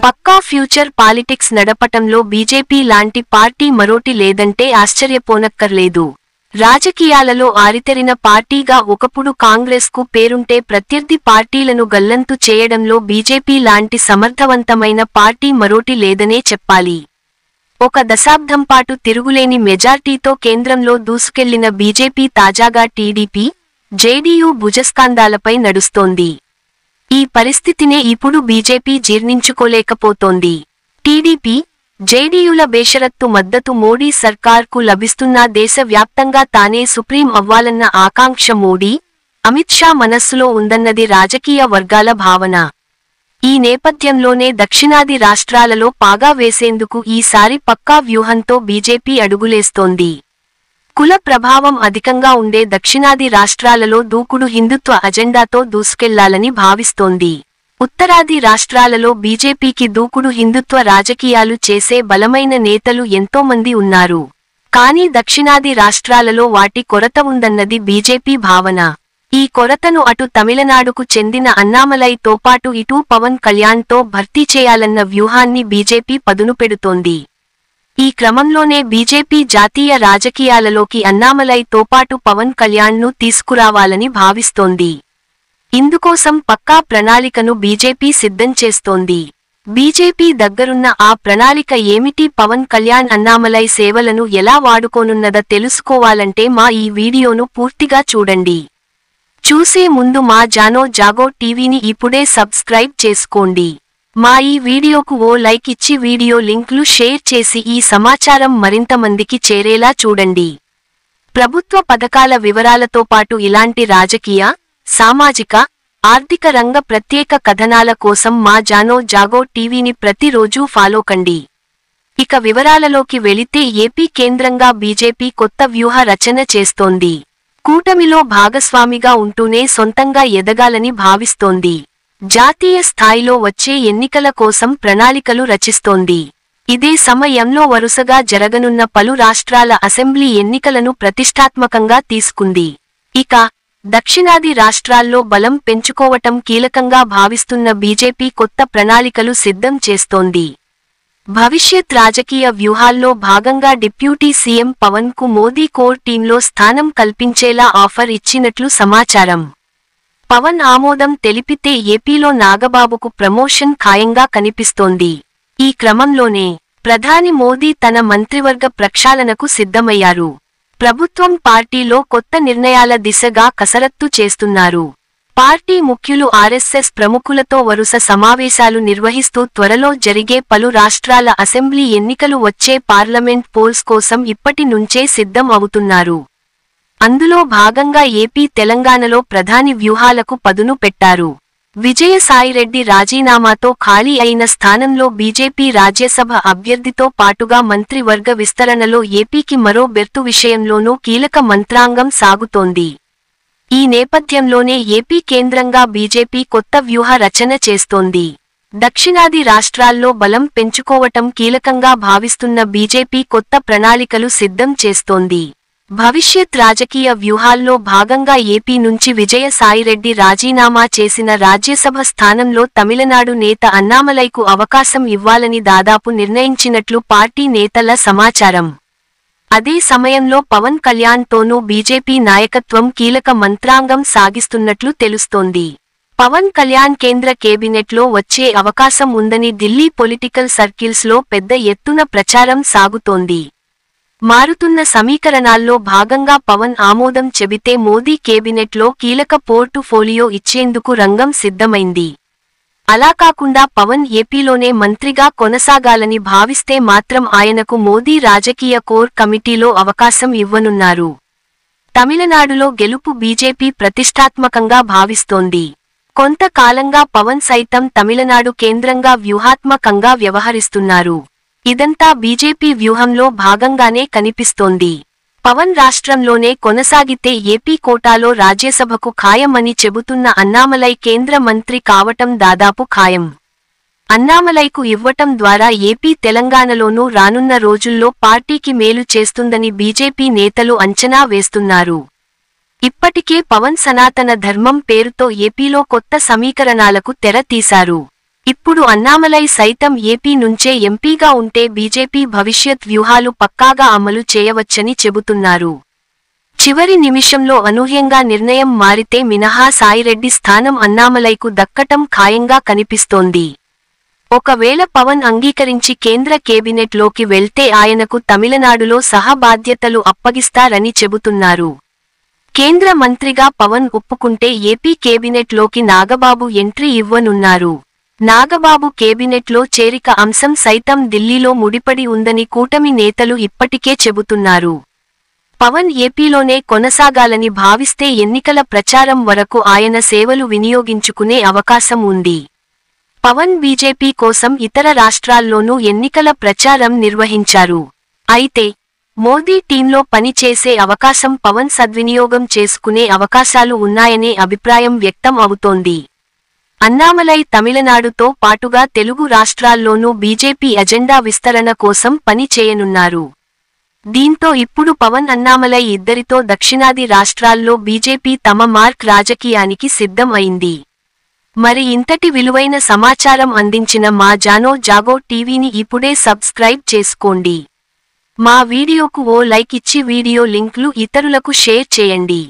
పక్కా future politics నడపటంలో BJP లాంటి party మరోటి లేదంటే ఆశ్చర్యపోనక్కర్లేదు. రాజకీయాలలో ఆరితెరిన పార్టీగా ఒకప్పుడు కాంగ్రెస్కు పేరుంటే ప్రత్యర్థి పార్టీలను గల్లంతు చేయడంలో బీజేపీ లాంటి సమర్థవంతమైన పార్టీ మరోటి లేదనే చెప్పాలి. ఒక దశాబ్దం పాటు తిరుగులేని మెజార్టీతో కేంద్రంలో దూసుకెళ్లిన బీజేపీ తాజాగా టీడీపీ, జేడీయూ భుజస్కంధాలపై నడుస్తోంది. ఈ పరిస్థితినే ఇప్పుడు బీజేపీ జీర్ణించుకోలేకపోతోంది. టీడీపీ, జేడీయూల బేషరత్తు మద్దతు మోడీ సర్కార్కు లభిస్తున్నా దేశవ్యాప్తంగా తానే సుప్రీం అవ్వాలన్న ఆకాంక్ష మోడీ, అమిత్ షా మనస్సులో ఉందన్నది రాజకీయ వర్గాల భావన. ఈ నేపథ్యంలోనే దక్షిణాది రాష్ట్రాలలో పాగా వేసేందుకు ఈసారి పక్కా వ్యూహంతో బీజేపీ అడుగులేస్తోంది. కుల ప్రభావం అధికంగా ఉండే దక్షిణాది రాష్ట్రాలలో దూకుడు హిందుత్వ అజెండాతో దూసుకెళ్లాలని భావిస్తోంది. ఉత్తరాది రాష్ట్రాలలో బీజేపీకి దూకుడు హిందుత్వ రాజకీయాలు చేసే బలమైన నేతలు ఎంతోమంది ఉన్నారు. కానీ దక్షిణాది రాష్ట్రాలలో వాటి కొరత ఉందన్నది బీజేపీ భావన. ఈ కొరతను అటు తమిళనాడుకు చెందిన అన్నామలైతో పాటు ఇటు పవన్ కళ్యాణ్తో భర్తీ చేయాలన్న వ్యూహాన్ని బీజేపీ పదునుపెడుతోంది. ఈ క్రమంలోనే బీజేపీ జాతీయ రాజకీయాలలోకి అన్నామలైతో పాటు పవన్ కళ్యాణ్ను తీసుకురావాలని భావిస్తోంది. ఇందుకోసం పక్కా ప్రణాళికను బీజేపీ సిద్ధం చేస్తోంది. బీజేపీ దగ్గరున్న ఆ ప్రణాళిక ఏమిటి? పవన్ కళ్యాణ్ అన్నామలై సేవలను ఎలా వాడుకోనున్నదా తెలుసుకోవాలంటే మా ఈ వీడియోను పూర్తిగా చూడండి. చూసే ముందు మా జాగో టీవీని ఇప్పుడే సబ్స్క్రైబ్ చేసుకోండి. మా ఈ వీడియోకు ఓ లైక్ ఇచ్చి వీడియో లింక్లు షేర్ చేసి ఈ సమాచారం మరింత మందికి చేరేలా చూడండి. ప్రభుత్వ పథకాల వివరాలతో పాటు ఇలాంటి రాజకీయ, సామాజిక, ఆర్థిక రంగ ప్రత్యేక కథనాల కోసం మా జాగో టీవీని ప్రతిరోజూ ఫాలో కండి. ఇక వివరాలలోకి వెళితే ఏపీ కేంద్రంగా బీజేపీ కొత్త వ్యూహ రచన చేస్తోంది. కూటమిలో భాగస్వామిగా ఉంటూనే సొంతంగా ఎదగాలని భావిస్తోంది. జాతీయ స్థాయిలో వచ్చే ఎన్నికల కోసం ప్రణాళికలు రచిస్తోంది. ఇదే సమయంలో వరుసగా జరగనున్న పలు రాష్ట్రాల అసెంబ్లీ ఎన్నికలను ప్రతిష్టాత్మకంగా తీసుకుంది. ఇక దక్షిణాది రాష్ట్రాల్లో బలం పెంచుకోవటం కీలకంగా భావిస్తున్న బీజేపీ కొత్త ప్రణాళికలు సిద్ధం చేస్తోంది. భవిష్యత్ రాజకీయ వ్యూహాల్లో భాగంగా డిప్యూటీ సీఎం పవన్ కు మోదీ కోర్ టీంలో స్థానం కల్పించేలా ఆఫర్ ఇచ్చినట్లు సమాచారం. పవన్ ఆమోదం తెలిపితే ఏపీలో నాగబాబుకు ప్రమోషన్ ఖాయంగా కనిపిస్తోంది. ఈ క్రమంలోనే ప్రధాని మోదీ తన మంత్రివర్గ ప్రక్షాళనకు సిద్ధమయ్యారు. ప్రభుత్వం, పార్టీలో కొత్త నిర్ణయాల దిశగా కసరత్తు చేస్తున్నారు. పార్టీ ముఖ్యులు ఆర్ఎస్ఎస్ ప్రముఖులతో వరుస సమావేశాలు నిర్వహిస్తూ త్వరలో జరిగే పలు రాష్ట్రాల అసెంబ్లీ ఎన్నికలు, వచ్చే పార్లమెంట్ పోల్స్ కోసం ఇప్పటి నుంచే సిద్ధం అవుతున్నారు. అందులో భాగంగా ఏపీ, తెలంగాణలో ప్రధాని వ్యూహాలకు పదును పెట్టారు. విజయసాయిరెడ్డి రాజీనామాతో ఖాళీ అయిన స్థానంలో బీజేపీ రాజ్యసభ అభ్యర్థితో పాటుగా మంత్రివర్గ విస్తరణలో ఏపీకి మరో బెర్తు విషయంలోనూ కీలక మంత్రాంగం సాగుతోంది. ఈ నేపథ్యంలోనే ఏపీ కేంద్రంగా బీజేపీ కొత్త వ్యూహ రచన చేస్తోంది. దక్షిణాది రాష్ట్రాల్లో బలం పెంచుకోవటం కీలకంగా భావిస్తున్న బీజేపీ కొత్త ప్రణాళికలు సిద్ధం చేస్తోంది. భవిష్యత్ రాజకీయ వ్యూహాల్లో భాగంగా ఏపీ నుంచి విజయసాయిరెడ్డి రాజీనామా చేసిన రాజ్యసభ స్థానంలో తమిళనాడు నేత అన్నామలైకు అవకాశం ఇవ్వాలని దాదాపు నిర్ణయించినట్లు పార్టీ నేతల సమాచారం. అదే సమయంలో పవన్ కళ్యాణ్తోనూ బీజేపీ నాయకత్వం కీలక మంత్రాంగం సాగిస్తున్నట్లు తెలుస్తోంది. పవన్ కళ్యాణ్ కేంద్ర కేబినెట్లో వచ్చే అవకాశం ఉందని ఢిల్లీ పొలిటికల్ సర్కిల్స్లో పెద్ద ఎత్తున ప్రచారం సాగుతోంది. మారుతున్న సమీకరణాల్లో భాగంగా పవన్ ఆమోదం చెబితే మోదీ కేబినెట్లో కీలక పోర్టుఫోలియో ఇచ్చేందుకు రంగం సిద్ధమైంది. అలా కాకుండా పవన్ ఏపీలోనే మంత్రిగా కొనసాగాలని భావిస్తే మాత్రం ఆయనకు మోదీ రాజకీయ కోర్ కమిటీలో అవకాశం ఇవ్వనున్నారు. తమిళనాడులో గెలుపు బీజేపీ ప్రతిష్టాత్మకంగా భావిస్తోంది. కొంతకాలంగా పవన్ సైతం తమిళనాడు కేంద్రంగా వ్యూహాత్మకంగా వ్యవహరిస్తున్నారు. ఇదంతా బీజేపీ వ్యూహంలో భాగంగానే కనిపిస్తోంది. పవన్ రాష్ట్రంలోనే కొనసాగితే ఏపీ కోటాలో రాజ్యసభకు ఖాయమని చెబుతున్న అన్నామలై కేంద్ర మంత్రి కావటం దాదాపు ఖాయం. అన్నామలైకు ఇవ్వటం ద్వారా ఏపీ, తెలంగాణలోనూ రానున్న రోజుల్లో పార్టీకి మేలు చేస్తుందని బీజేపీ నేతలు అంచనా వేస్తున్నారు. ఇప్పటికే పవన్ సనాతన ధర్మం పేరుతో ఏపీలో కొత్త సమీకరణాలకు తెర తీశారు. ఇప్పుడు అన్నామలై సైతం ఏపీ నుంచే ఎంపీగా ఉంటే బీజేపీ భవిష్యత్ వ్యూహాలు పక్కాగా అమలు చేయవచ్చని చెబుతున్నారు. చివరి నిమిషంలో అనూహ్యంగా నిర్ణయం మారితే మినహా సాయిరెడ్డి స్థానం అన్నామలైకు దక్కటం ఖాయంగా కనిపిస్తోంది. ఒకవేళ పవన్ అంగీకరించి కేంద్ర కేబినెట్లోకి వెళ్తే ఆయనకు తమిళనాడులో సహా బాధ్యతలు అప్పగిస్తారని చెబుతున్నారు. కేంద్ర మంత్రిగా పవన్ ఒప్పుకుంటే ఏపీ కేబినెట్లోకి నాగబాబు ఎంట్రీ ఇవ్వనున్నారు. నాగబాబు కేబినెట్లో చేరిక అంశం సైతం ఢిల్లీలో ముడిపడి ఉందని కూటమి నేతలు ఇప్పటికే చెబుతున్నారు. పవన్ ఏపీలోనే కొనసాగాలని భావిస్తే ఎన్నికల ప్రచారం వరకు ఆయన సేవలు వినియోగించుకునే అవకాశం ఉంది. పవన్ బీజేపీ కోసం ఇతర రాష్ట్రాల్లోనూ ఎన్నికల ప్రచారం నిర్వహించారు. అయితే మోదీ టీంలో పనిచేసే అవకాశం పవన్ సద్వినియోగం చేసుకునే అవకాశాలు ఉన్నాయనే అభిప్రాయం వ్యక్తం అవుతోంది. అన్నామలై తమిళనాడుతో పాటుగా తెలుగు రాష్ట్రాల్లోనూ బీజేపీ అజెండా విస్తరణ కోసం పని చేయనున్నారు. దీంతో ఇప్పుడు పవన్ అన్నామలై ఇద్దరితో దక్షిణాది రాష్ట్రాల్లో బీజేపీ తమ మార్క్ రాజకీయానికి సిద్ధం అయింది. మరి ఇంతటి విలువైన సమాచారం అందించిన మా జానో జాగో టీవీని ఇప్పుడే సబ్స్క్రైబ్ చేసుకోండి. మా వీడియోకు ఓ లైక్ ఇచ్చి వీడియో లింక్లు ఇతరులకు షేర్ చేయండి.